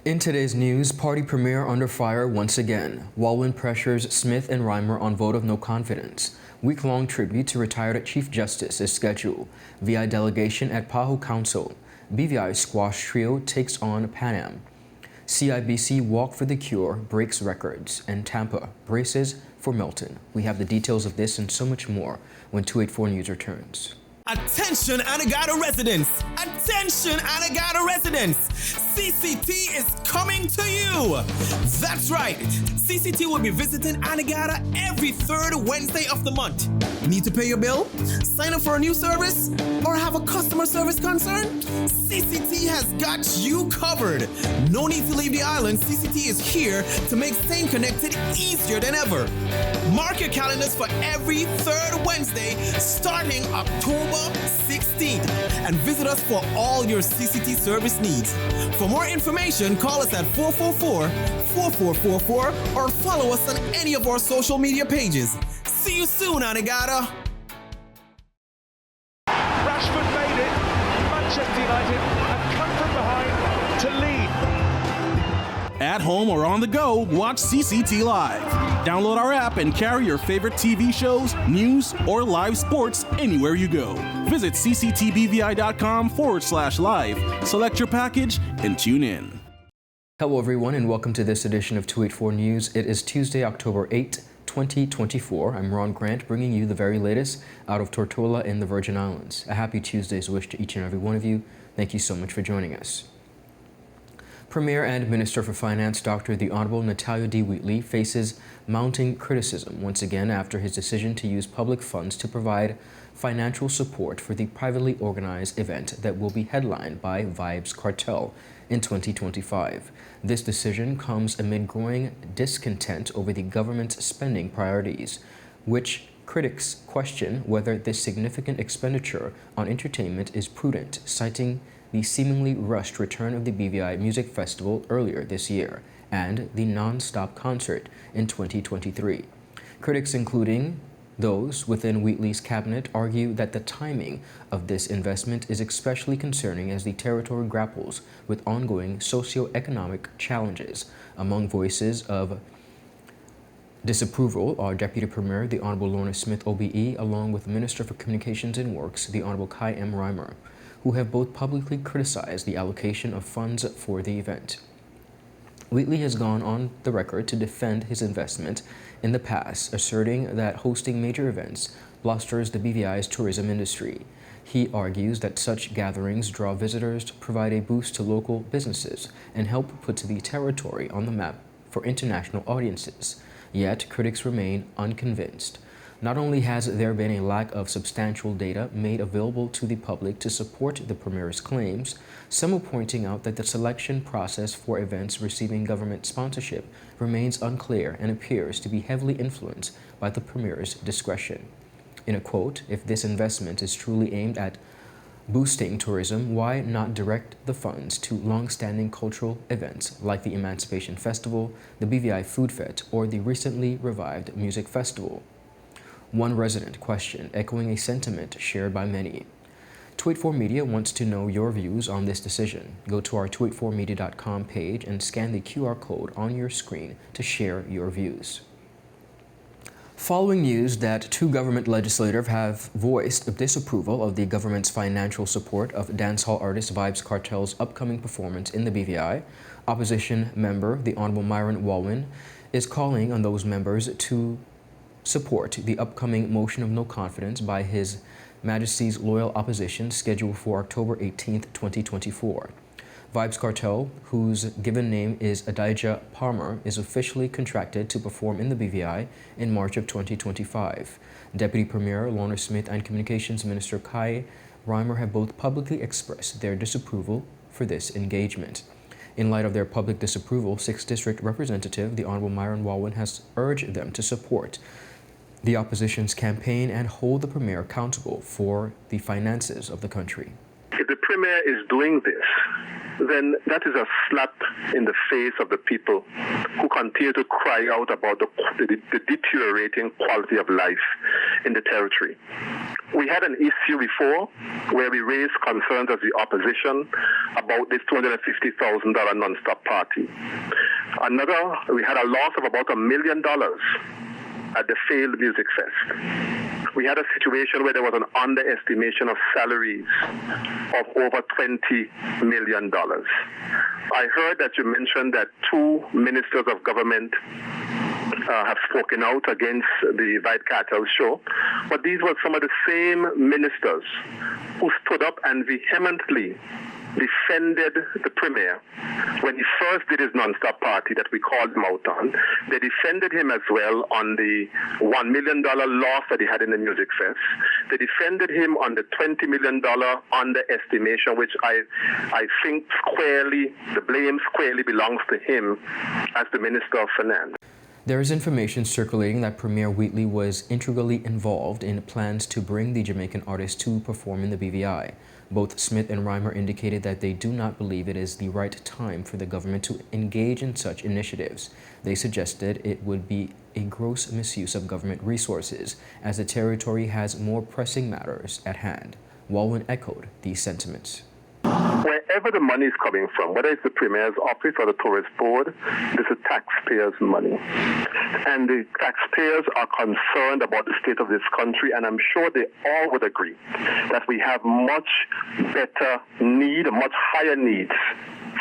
In today's news, party premier under fire once again. WALWYN pressures Smith and RYMER on vote of no confidence. Week-long tribute to retired Chief Justice is scheduled. VI delegation at PAHO Council. BVI squash trio takes on PANAM. CIBC walk for the cure breaks records. And TAMPA braces for MILTON. We have the details of this and so much more when 284 News returns. Attention Anegada residents! Attention Anegada residents! CCT is coming to you! That's right! CCT will be visiting Anegada every third Wednesday of the month. Need to pay your bill? Sign up for a new service? Or have a customer service concern? CCT has got you covered! No need to leave the island. CCT is here to make staying connected easier than ever. Mark your calendars for every third Wednesday starting October 16th and visit us for all your CCT service needs. For more information, call us at 444-4444 or follow us on any of our social media pages. See you soon, Anegada! Rashford made it. Manchester United have come from behind to lead. At home or on the go, watch CCT Live. Download our app and carry your favorite TV shows, news, or live sports anywhere you go. Visit cctbvi.com/live, select your package, and tune in. Hello everyone and welcome to this edition of 284 News. It is Tuesday, October 8, 2024. I'm Ron Grant, bringing you the very latest out of Tortola in the Virgin Islands. A happy Tuesday's wish to each and every one of you. Thank you so much for joining us. Premier and Minister for Finance, Dr. the Honorable Natalia D. Wheatley, faces mounting criticism once again after his decision to use public funds to provide financial support for the privately organized event that will be headlined by Vybz Kartel in 2025. This decision comes amid growing discontent over the government's spending priorities, which critics question whether this significant expenditure on entertainment is prudent, citing the seemingly rushed return of the BVI Music Festival earlier this year and the non-stop concert in 2023. Critics, including those within Wheatley's cabinet, argue that the timing of this investment is especially concerning as the territory grapples with ongoing socio-economic challenges. Among voices of disapproval are Deputy Premier, the Honorable Lorna Smith OBE, along with Minister for Communications and Works, the Honorable Kai M. RYMER, who have both publicly criticized the allocation of funds for the event. Wheatley has gone on the record to defend his investment in the past, asserting that hosting major events bolsters the BVI's tourism industry. He argues that such gatherings draw visitors to provide a boost to local businesses and help put the territory on the map for international audiences. Yet, critics remain unconvinced. Not only has there been a lack of substantial data made available to the public to support the Premier's claims, some are pointing out that the selection process for events receiving government sponsorship remains unclear and appears to be heavily influenced by the Premier's discretion. In a quote, "If this investment is truly aimed at boosting tourism, why not direct the funds to long-standing cultural events like the Emancipation Festival, the BVI Food Fete, or the recently revived Music Festival?" One resident questioned, echoing a sentiment shared by many. 284 Media wants to know your views on this decision. Go to our 284media.com page and scan the QR code on your screen to share your views. Following news that two government legislators have voiced disapproval of the government's financial support of dancehall artist Vybz Kartel's upcoming performance in the BVI, opposition member, the Honorable WALWYN, is calling on those members to support the upcoming motion of no confidence by His Majesty's loyal opposition scheduled for October 18, 2024. Vybz Kartel, whose given name is Adijah Palmer, is officially contracted to perform in the BVI in March of 2025. Deputy Premier Lorna Smith and Communications Minister Kai RYMER have both publicly expressed their disapproval for this engagement. In light of their public disapproval, 6th District Representative, the Honorable WALWYN, has urged them to support the opposition's campaign and hold the Premier accountable for the finances of the country. If the Premier is doing this, then that is a slap in the face of the people who continue to cry out about the deteriorating quality of life in the territory. We had an issue before where we raised concerns as the opposition about this $250,000 non-stop party. We had a loss of about $1 million at the failed music fest. We had a situation where there was an underestimation of salaries of over $20 million. I heard that you mentioned that 2 ministers of government have spoken out against the White Cartel show, but these were some of the same ministers who stood up and vehemently defended the premier when he first did his non-stop party that we called MILTON. They defended him as well on the $1 million loss that he had in the music fest. They defended him on the $20 million underestimation, which I think squarely, the blame squarely belongs to him as the Minister of Finance. There is information circulating that Premier Wheatley was integrally involved in plans to bring the Jamaican artist to perform in the BVI. Both Smith and RYMER indicated that they do not believe it is the right time for the government to engage in such initiatives. They suggested it would be a gross misuse of government resources, as the territory has more pressing matters at hand. WALWYN echoed these sentiments. Wherever the money is coming from, whether it's the Premier's office or the Tourist Board, this is taxpayers' money. And the taxpayers are concerned about the state of this country, and I'm sure they all would agree that we have much better need, much higher needs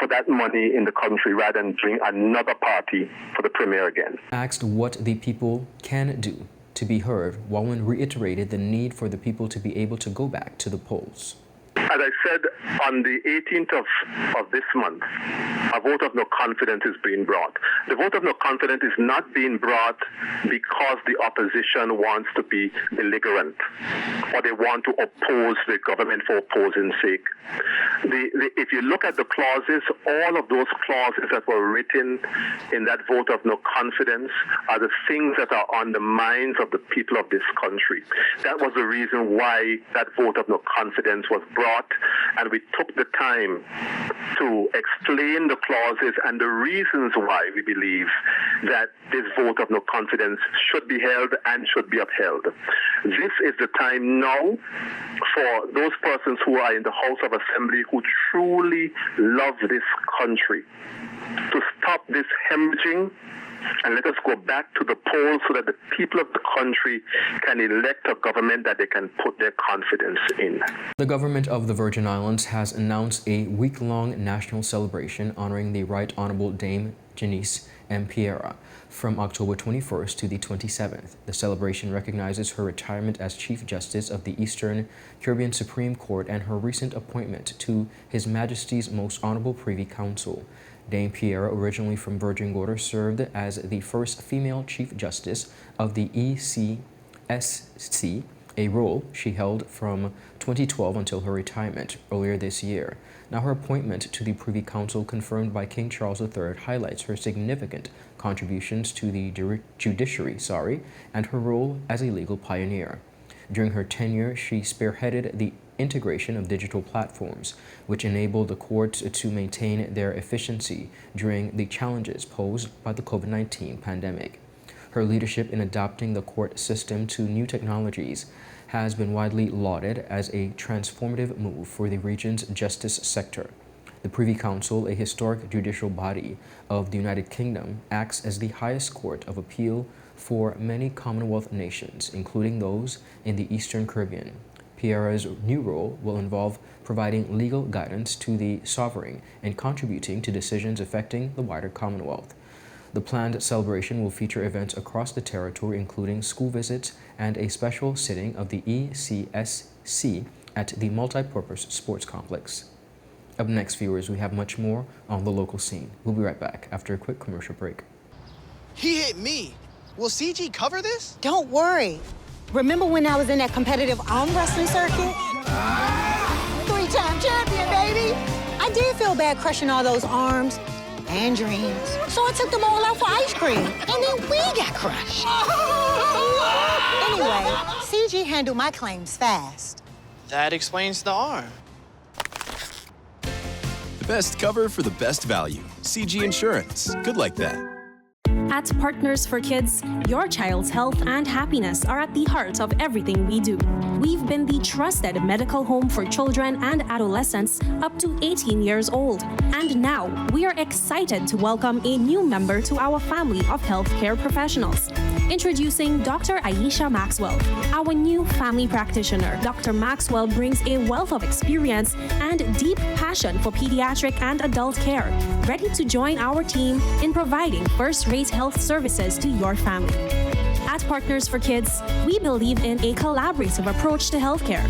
for that money in the country rather than doing another party for the Premier again. Asked what the people can do to be heard, WALWYN reiterated the need for the people to be able to go back to the polls. As I said, on the 18th of this month, a vote of no confidence is being brought. The vote of no confidence is not being brought because the opposition wants to be belligerent or they want to oppose the government for opposing sake. If you look at the clauses, all of those clauses that were written in that vote of no confidence are the things that are on the minds of the people of this country. That was the reason why that vote of no confidence was brought, and we took the time to explain the clauses and the reasons why we believe that this vote of no confidence should be held and should be upheld. This is the time now for those persons who are in the House of Assembly who truly love this country to stop this hemorrhaging and let us go back to the polls so that the people of the country can elect a government that they can put their confidence in. The government of the Virgin Islands has announced a week-long national celebration honoring the Right Honorable Dame Janice M. Piera from October 21st to the 27th. The celebration recognizes her retirement as Chief Justice of the Eastern Caribbean Supreme Court and her recent appointment to His Majesty's Most Honorable Privy Council. Dame Piera, originally from Virgin Gorda, served as the first female Chief Justice of the ECSC, a role she held from 2012 until her retirement earlier this year. Now her appointment to the Privy Council, confirmed by King Charles III, highlights her significant contributions to the judiciary, and her role as a legal pioneer. During her tenure, she spearheaded the integration of digital platforms, which enabled the courts to maintain their efficiency during the challenges posed by the COVID-19 pandemic. Her leadership in adapting the court system to new technologies has been widely lauded as a transformative move for the region's justice sector. The Privy Council, a historic judicial body of the United Kingdom, acts as the highest court of appeal for many Commonwealth nations, including those in the Eastern Caribbean. Piera's new role will involve providing legal guidance to the sovereign and contributing to decisions affecting the wider Commonwealth. The planned celebration will feature events across the territory, including school visits and a special sitting of the ECSC at the multi-purpose sports complex. Up next, viewers, we have much more on the local scene. We'll be right back after a quick commercial break. He hit me. Will CG cover this? Don't worry. Remember when I was in that competitive arm wrestling circuit? 3-time champion, baby! I did feel bad crushing all those arms and dreams. So I took them all out for ice cream, and then we got crushed. Anyway, CG handled my claims fast. That explains the arm. The best cover for the best value. CG Insurance. Good like that. At Partners for Kids, your child's health and happiness are at the heart of everything we do. We've been the trusted medical home for children and adolescents up to 18 years old. And now, we are excited to welcome a new member to our family of healthcare professionals. Introducing Dr. Aisha Maxwell, our new family practitioner. Dr. Maxwell brings a wealth of experience and deep passion for pediatric and adult care, ready to join our team in providing first-rate health services to your family. At Partners for Kids, we believe in a collaborative approach to healthcare,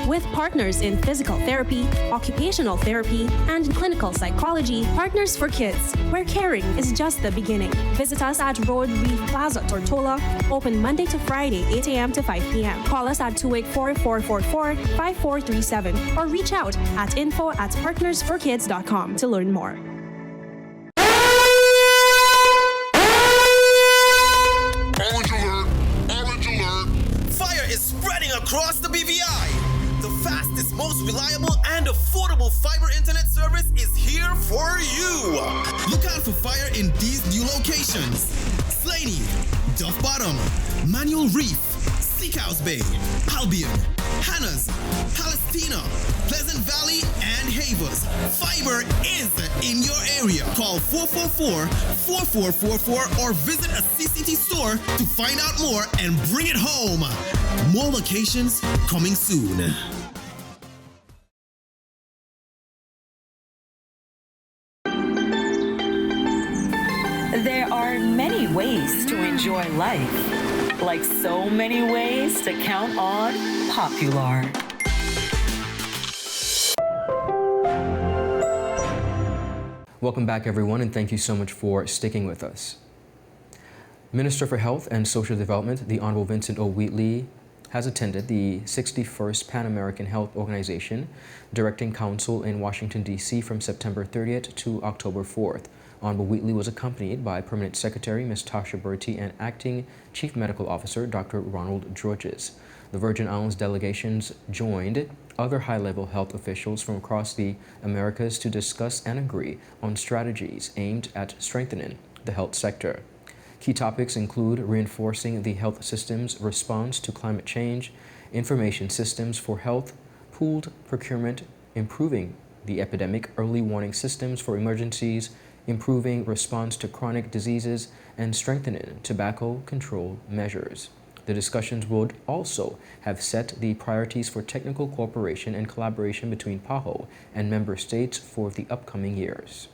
with partners in physical therapy, occupational therapy, and clinical psychology. Partners for Kids, where caring is just the beginning. Visit us at Road Reef Plaza, Tortola, open Monday to Friday, 8 a.m. to 5 p.m. Call us at 284-444-5437 or reach out at info@partnersforkids.com to learn more. Fire is spreading across the BVI. The fastest, most reliable, and affordable fiber internet service is here for you. Look out for Fire in these new locations: Slaney, Duff Bottom, Manual Reef, Seacows Bay, Albion, Hannah's, Palestina, Pleasant Valley, and Havers. Fiber is in your area. Call 444-4444 or visit a CCT store to find out more and bring it home. More locations coming soon. There are many ways to enjoy life, like so many ways to count on Popular. Welcome back, everyone, and thank you so much for sticking with us. Minister for Health and Social Development, the Honorable Vincent O. Wheatley, has attended the 61st Pan American Health Organization Directing Council in Washington, D.C. from September 30th to October 4th. Honorable Wheatley was accompanied by Permanent Secretary Ms. Tasha Bertie and Acting Chief Medical Officer Dr. Ronald Georges. The Virgin Islands delegations joined other high-level health officials from across the Americas to discuss and agree on strategies aimed at strengthening the health sector. Key topics include reinforcing the health system's response to climate change, information systems for health, pooled procurement, improving the epidemic early warning systems for emergencies, improving response to chronic diseases, and strengthening tobacco control measures. The discussions would also have set the priorities for technical cooperation and collaboration between PAHO and member states for the upcoming years.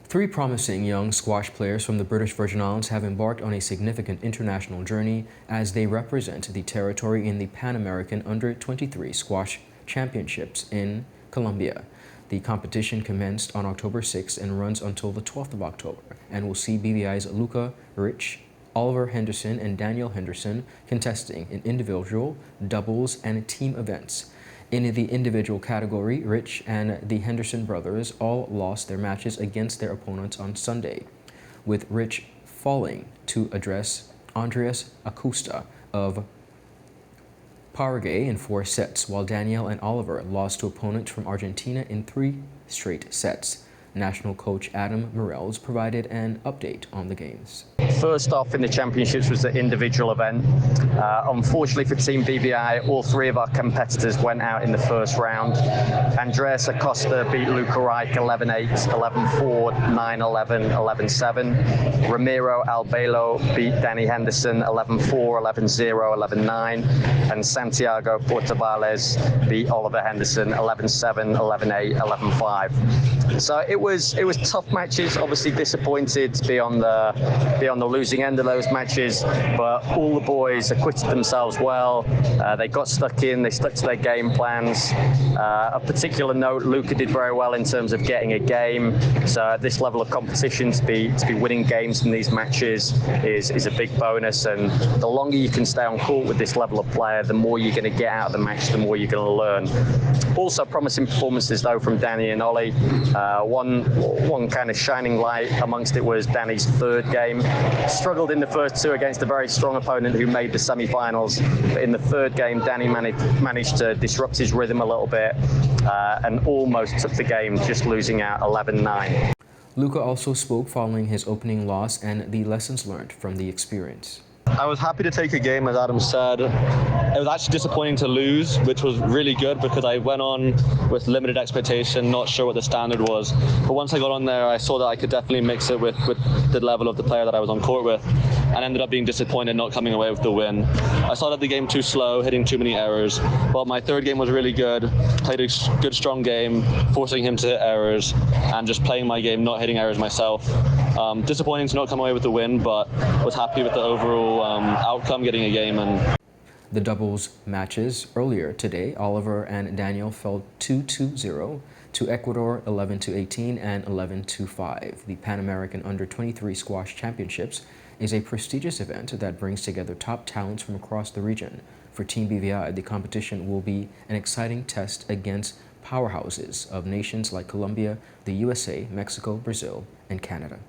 3 promising young squash players from the British Virgin Islands have embarked on a significant international journey as they represent the territory in the Pan American Under-23 Squash Championships in Colombia. The competition commenced on October 6th and runs until the 12th of October and will see BVI's Luca Rich, Oliver Henderson, and Daniel Henderson contesting in individual, doubles, and team events. In the individual category, Rich and the Henderson brothers all lost their matches against their opponents on Sunday, with Rich falling to address Andreas Acosta of Paraguay in 4 sets, while Daniel and Oliver lost to opponents from Argentina in 3 straight sets. National coach Adam Morels provided an update on the games. First off in the championships was the individual event. Unfortunately for Team BVI, all 3 of our competitors went out in the first round. Andreas Acosta beat Luca Reich 11-8, 11-4, 9-11, 11-7. Ramiro Albelo beat Danny Henderson 11-4, 11-0, 11-9. And Santiago Portavales beat Oliver Henderson 11-7, 11-8, 11-5. So it was tough matches. Obviously disappointed to be on the losing end of those matches, but all the boys acquitted themselves well. They got stuck in. They stuck to their game plans. Of particular note, Luca did very well in terms of getting a game. So at this level of competition, to be winning games in these matches is a big bonus. And the longer you can stay on court with this level of player, the more you're going to get out of the match, the more you're going to learn. Also promising performances though from Danny and Ollie. One kind of shining light amongst it was Danny's 3rd game. Struggled in the first 2 against a very strong opponent who made the semi-finals. But in the 3rd game, Danny managed to disrupt his rhythm a little bit and almost took the game, just losing out 11-9. Luca also spoke following his opening loss and the lessons learned from the experience. I was happy to take a game, as Adam said. It was actually disappointing to lose, which was really good because I went on with limited expectation, not sure what the standard was. But once I got on there, I saw that I could definitely mix it with the level of the player that I was on court with, and ended up being disappointed not coming away with the win. I started the game too slow, hitting too many errors, but my third game was really good. Played a good, strong game, forcing him to hit errors, and just playing my game, not hitting errors myself. Disappointing to not come away with the win, but was happy with the overall outcome, getting a game. And the doubles matches earlier today, Oliver and Daniel fell 2-2-0 to Ecuador 11-18 and 11-5. The Pan American Under-23 Squash Championships is a prestigious event that brings together top talents from across the region. For Team BVI, the competition will be an exciting test against powerhouses of nations like Colombia, the USA, Mexico, Brazil, and Canada.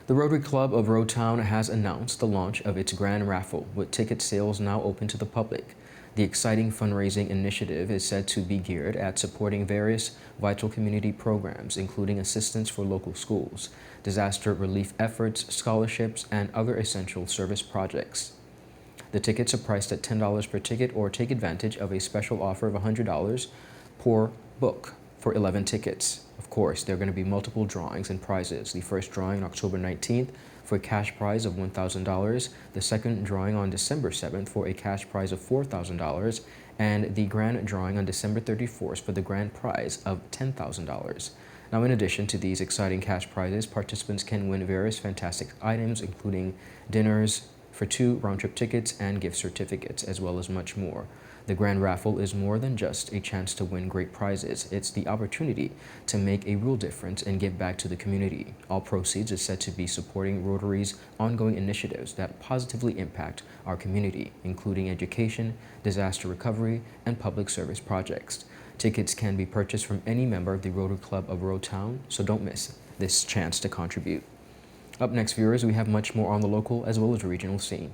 The Rotary Club of Rowtown has announced the launch of its Grand Raffle, with ticket sales now open to the public. The exciting fundraising initiative is said to be geared at supporting various vital community programs, including assistance for local schools, disaster relief efforts, scholarships, and other essential service projects. The tickets are priced at $10 per ticket, or take advantage of a special offer of $100 per book for 11 tickets. Of course, there are going to be multiple drawings and prizes. The first drawing on October 19th for a cash prize of $1,000, the second drawing on December 7th for a cash prize of $4,000, and the grand drawing on December 31st for the grand prize of $10,000. Now, in addition to these exciting cash prizes, participants can win various fantastic items, including dinners for 2 round-trip tickets and gift certificates, as well as much more. The Grand Raffle is more than just a chance to win great prizes. It's the opportunity to make a real difference and give back to the community. All proceeds is said to be supporting Rotary's ongoing initiatives that positively impact our community, including education, disaster recovery, and public service projects. Tickets can be purchased from any member of the Rotary Club of Rowtown, so don't miss this chance to contribute. Up next, viewers, we have much more on the local as well as regional scene.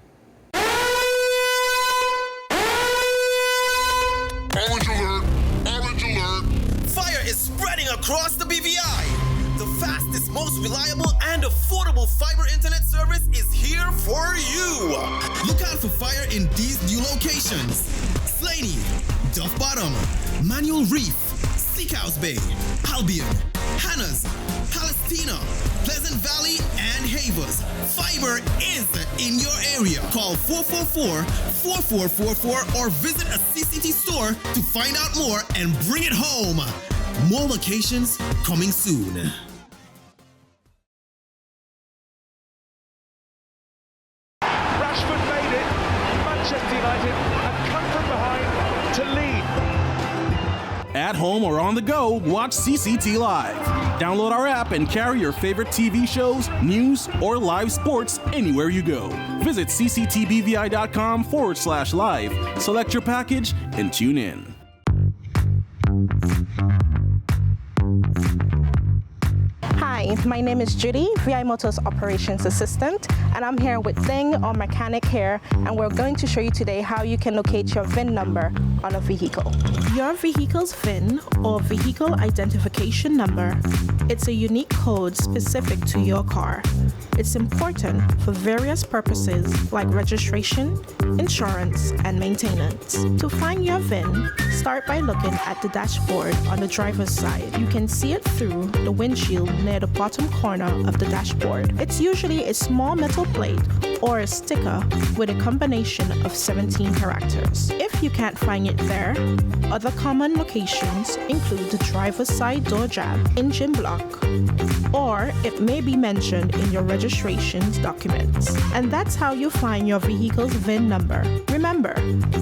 Orange alert! Orange alert! Fire is spreading across the BVI. The fastest, most reliable, and affordable fiber internet service is here for you. Look out for fire in these new locations: Slaney, Duff Bottom, Manual Reef, Seacouse Bay, Albion, Hannah's, Palestina, Pleasant Valley, and Havers. Fiber is in your area. Call 444-4444 or visit a CCT store to find out more and bring it home. More locations coming soon. Rashford made it. Manchester United have come from behind to lead. At home or on the go, watch CCT Live. Download our app and carry your favorite TV shows, news, or live sports anywhere you go. Visit cctbvi.com/live, select your package, and tune in. Hi, my name is Judy, VI Motors Operations Assistant, and I'm here with Thing, our mechanic here, and we're going to show you today how you can locate your VIN number on a vehicle. Your vehicle's VIN, or vehicle identification number, it's a unique code specific to your car. It's important for various purposes like registration, insurance, and maintenance. To find your VIN, start by looking at the dashboard on the driver's side. You can see it through the windshield near the bottom corner of the dashboard. It's usually a small metal plate or a sticker with a combination of 17 characters. If you can't find it there, other common locations include the driver's side door jab, engine block, or it may be mentioned in your registration's documents. And that's how you find your vehicle's VIN number. Remember,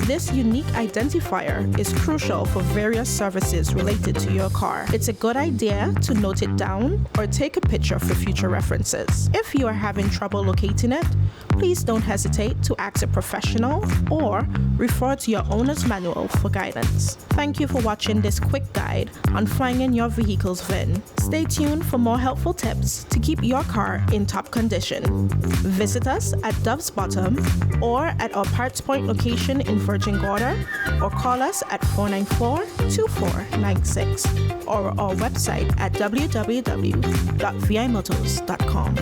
this unique identifier is crucial for various services related to your car. It's a good idea to note it down or take a picture for future references. If you are having trouble locating it, please don't hesitate to ask a professional or refer to your owner's manual for guidance. Thank you for watching this quick guide on finding your vehicle's VIN. Stay tuned for more helpful tips to keep your car in top condition. Visit us at Dove's Bottom or at our Parts Point location in Virgin Gorda or call us at 494-2496 or our website at www.vimotors.com.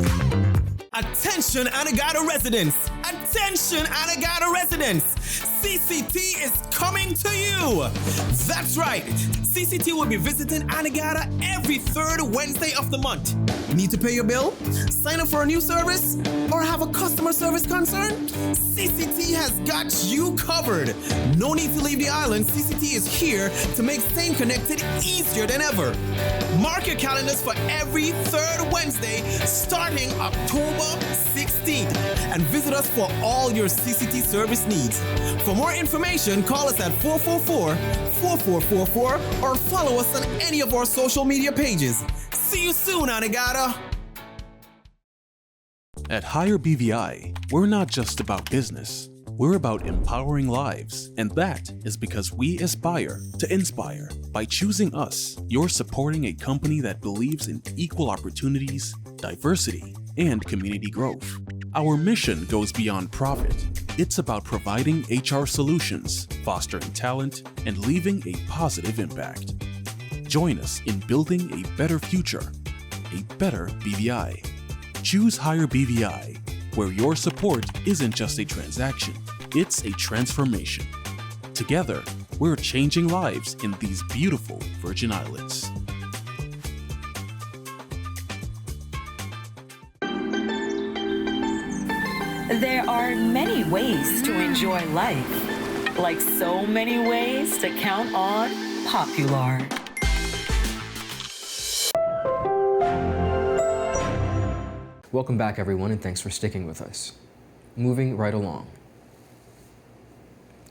Attention Anegada residents! Attention Anegada residents! CCT is coming to you! That's right! CCT will be visiting Anegada every third Wednesday of the month. Need to pay your bill? Sign up for a new service? Or have a customer service concern? CCT has got you covered! No need to leave the island. CCT is here to make staying connected easier than ever. Mark your calendars for every third Wednesday starting October 16th and visit us for all your CCT service needs. For more information, call us at 444-4444 or follow us on any of our social media pages. See you soon, Anegada! At Higher BVI, we're not just about business. We're about empowering lives, and that is because we aspire to inspire. By choosing us, you're supporting a company that believes in equal opportunities, diversity, and community growth. Our mission goes beyond profit. It's about providing HR solutions, fostering talent, and leaving a positive impact. Join us in building a better future, a better BVI. Choose Higher BVI, where your support isn't just a transaction, it's a transformation. Together, we're changing lives in these beautiful Virgin Islands. There are many ways to enjoy life, like so many ways to count on Popular. Welcome back, everyone, and thanks for sticking with us. Moving right along.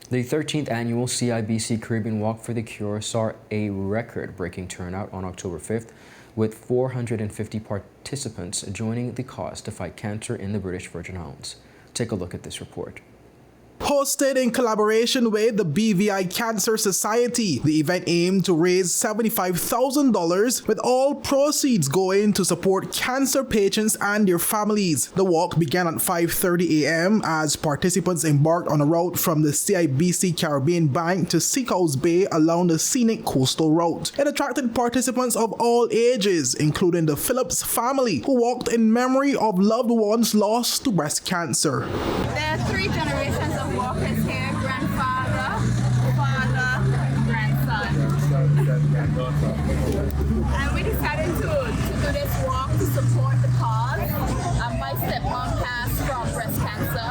The 13th annual CIBC Caribbean Walk for the Cure saw a record-breaking turnout on October 5th, with 450 participants joining the cause to fight cancer in the British Virgin Islands. Take a look at this report. Hosted in collaboration with the BVI Cancer Society, the event aimed to raise $75,000, with all proceeds going to support cancer patients and their families. The walk began at 5:30 a.m. as participants embarked on a route from the CIBC Caribbean Bank to Seacoast Bay along the scenic coastal route. It attracted participants of all ages, including the Phillips family, who walked in memory of loved ones lost to breast cancer. There are 3 generations of walkers here: grandfather, father, grandson. And we decided to do this walk to support the cause. My stepmom passed from breast cancer,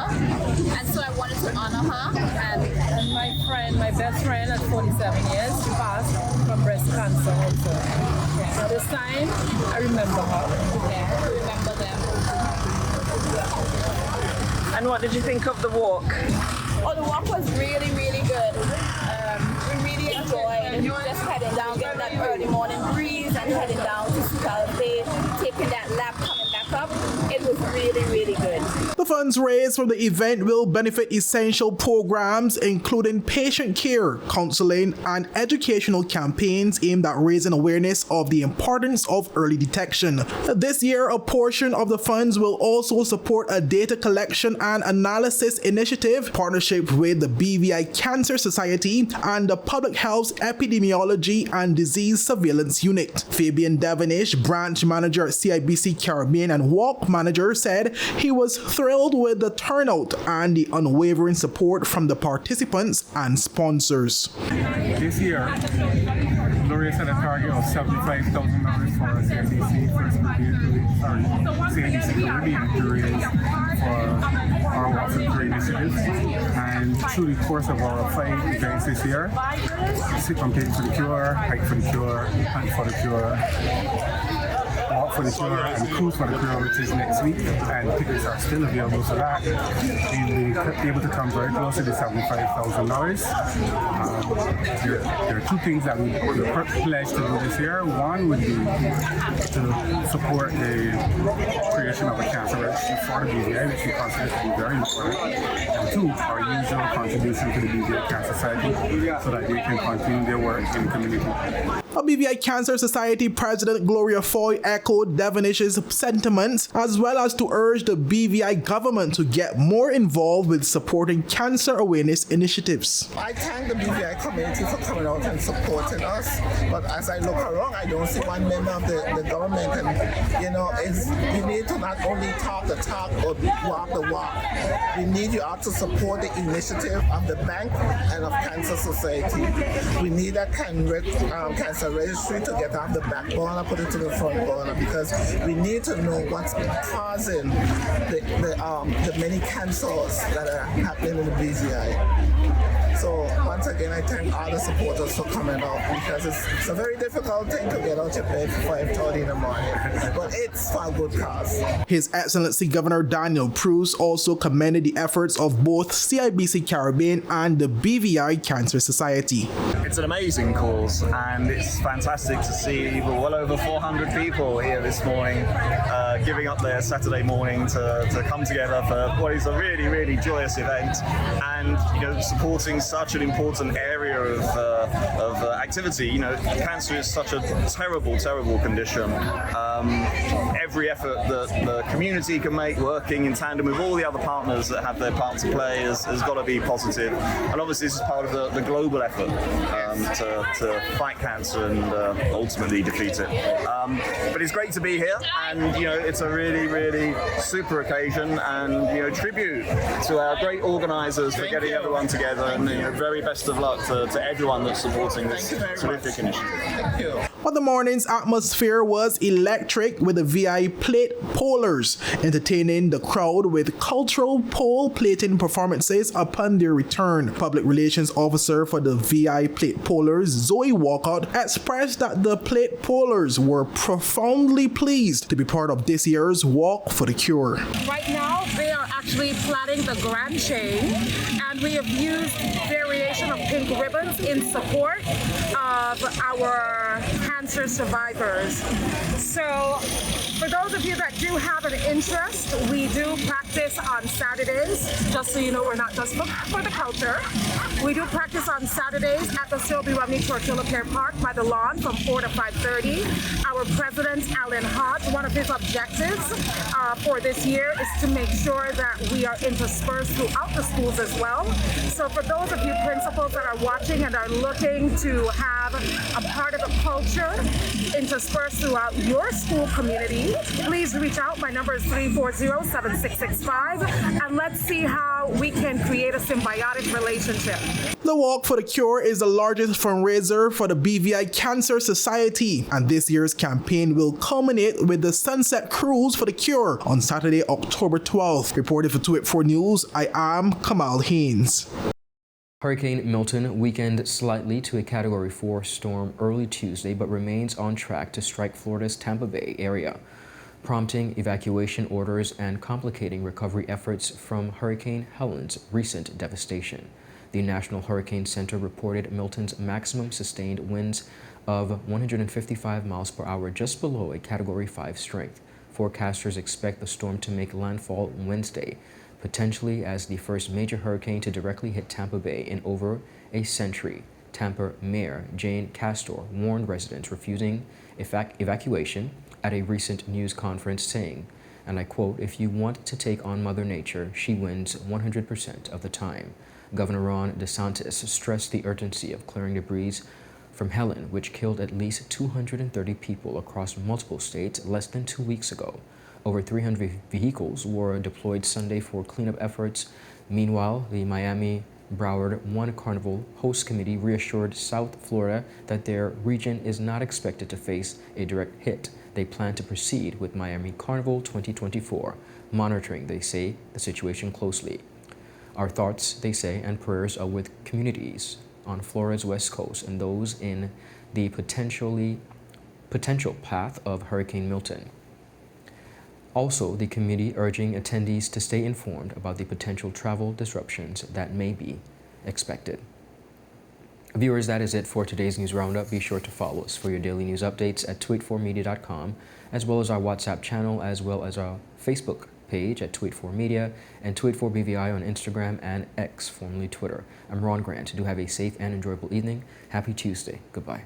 and so I wanted to honor her. And my best friend at 47 years, she passed from breast cancer also. So this time, I remember her. Yeah, I remember them. And what did you think of the walk? Oh, the walk was really, really good. We really enjoyed just heading down, getting that early morning breeze and heading down to Seacoast Bay, taking that lap, coming back up. It was really, really good. The funds raised from the event will benefit essential programs, including patient care, counseling, and educational campaigns aimed at raising awareness of the importance of early detection. This year, a portion of the funds will also support a data collection and analysis initiative, partnership with the BVI Cancer Society and the Public Health Epidemiology and Disease Surveillance Unit. Fabian Devonish, branch manager at CIBC Caribbean and walk manager, said he was thrilled with the turnout and the unwavering support from the participants and sponsors. This year, Gloria set a target of $75,000 for CIBC Caribbean to raise for our Walk for the Cure initiative. And through the course of our 5 events this year, Campaign for the Cure, Hike for the Cure, Hunt for the Cure, Walk for the Cure, and Cruise for the Cure, which is next week, and tickets are still available for that. We'll be able to come very close to the $75,000. There are 2 things that we pledged to do this year. One would be to support the creation of a cancer registry for the BVI, which we consider to be very important. And 2, our usual contribution to the BVI Cancer Society, so that they can continue their work in the community. A BVI Cancer Society President Gloria Foy echoed Devonish's sentiments, as well as to urge the BVI government to get more involved with supporting cancer awareness initiatives. I thank the BVI community for coming out and supporting us, but as I look around, I don't see one member of the government, and you need to not only talk the talk or walk the walk. We need you all to support the initiative of the bank and of Cancer Society. We need a cancer registry to get off the back burner, put it to the front burner, because we need to know what's causing the many cancers that are happening in the BVI. So once again, I thank all the supporters for coming out, because it's a very difficult thing to get out of bed for 5:30 in the morning, but it's for a good cause. His Excellency Governor Daniel Pruse also commended the efforts of both CIBC Caribbean and the BVI Cancer Society. It's an amazing cause, and it's fantastic to see well over 400 people here this morning giving up their Saturday morning to come together for what is a really, really joyous event, and supporting such an important area of activity. Cancer is such a terrible, terrible condition. Every effort that the community can make, working in tandem with all the other partners that have their part to play, has got to be positive. And obviously this is part of the global effort to fight cancer and ultimately defeat it. But it's great to be here, and it's a really, really super occasion, and tribute to our great organisers for getting everyone together, and very best of luck to everyone that's supporting this terrific initiative. Thank you. But the morning's atmosphere was electric, with the VI plate pullers entertaining the crowd with cultural pole plating performances upon their return. Public Relations Officer for the VI plate pullers, Zoe Walcott, expressed that the plate pullers were profoundly pleased to be part of this year's Walk for the Cure. Right now, they are actually plaiting the grand chain, and we have used variation of pink ribbons in support of our cancer survivors. So for those of you that do have an interest, we do practice on Saturdays. Just so you know, we're not just for the culture. We do practice on Saturdays at the Sylvie Romney Tortilla Care Park by the lawn from 4 to 5:30. Our president, Alan Hodge, one of his objectives for this year is to make sure that we are interspersed throughout the schools as well. So for those of you principals that are watching and are looking to have a part of the culture interspersed throughout your school community, please reach out. My number is 340-7665, and let's see how we can create a symbiotic relationship. The Walk for the Cure is the largest fundraiser for the BVI Cancer Society, and this year's campaign will culminate with the Sunset Cruise for the Cure on Saturday, October 12th. Reported for 284 News, I am Kamal Haynes. Hurricane Milton weakened slightly to a Category 4 storm early Tuesday, but remains on track to strike Florida's Tampa Bay area, prompting evacuation orders and complicating recovery efforts from Hurricane Helene's recent devastation. The National Hurricane Center reported Milton's maximum sustained winds of 155 miles per hour, just below a Category 5 strength. Forecasters expect the storm to make landfall Wednesday, potentially as the first major hurricane to directly hit Tampa Bay in over a century. Tampa Mayor Jane Castor warned residents refusing evacuation at a recent news conference, saying, and I quote, "If you want to take on Mother Nature, she wins 100% of the time." Governor Ron DeSantis stressed the urgency of clearing debris from Helene, which killed at least 230 people across multiple states less than 2 weeks ago. Over 300 vehicles were deployed Sunday for cleanup efforts. Meanwhile, the Miami Broward One Carnival Host Committee reassured South Florida that their region is not expected to face a direct hit. They plan to proceed with Miami Carnival 2024, monitoring, they say, the situation closely. Our thoughts, they say, and prayers are with communities on Florida's west coast and those in the potential path of Hurricane Milton. Also, the committee urging attendees to stay informed about the potential travel disruptions that may be expected. Viewers, that is it for today's news roundup. Be sure to follow us for your daily news updates at tweet4media.com, as well as our WhatsApp channel, as well as our Facebook page at Tweet4Media and Tweet4BVI on Instagram and X, formerly Twitter. I'm Ron Grant. Do have a safe and enjoyable evening. Happy Tuesday. Goodbye.